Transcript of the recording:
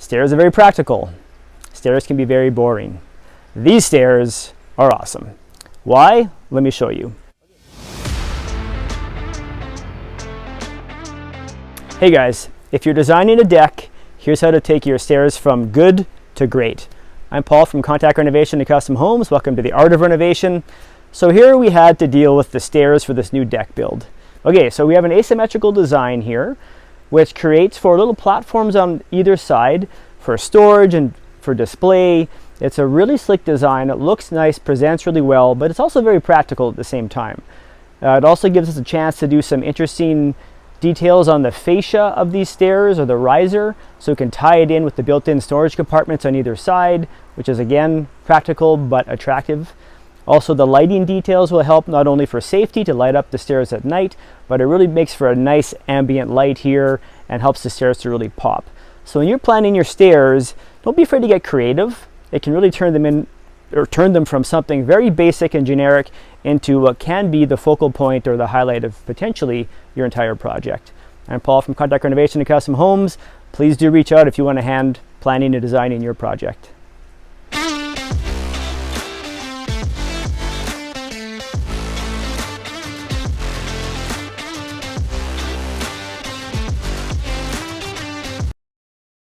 Stairs are very practical. Stairs can be very boring. These stairs are awesome. Why? Let me show you. Hey guys, if you're designing a deck, here's how to take your stairs from good to great. I'm Paul from Contact Renovation and Custom Homes. Welcome to the Art of Renovation. So here we had to deal with the stairs for this new deck build. Okay, so we have an asymmetrical design here, which creates 4 little platforms on either side for storage and for display. It's a really slick design. It looks nice, presents really well, but it's also very practical at the same time. It also gives us a chance to do some interesting details on the fascia of these stairs or the riser, so we can tie it in with the built-in storage compartments on either side, which is again practical but attractive. Also, the lighting details will help not only for safety to light up the stairs at night, but it really makes for a nice ambient light here and helps the stairs to really pop. So when you're planning your stairs, don't be afraid to get creative. It can really turn them from something very basic and generic into what can be the focal point or the highlight of potentially your entire project. I'm Paul from Contact Renovation and Custom Homes. Please do reach out if you want a hand planning and designing your project.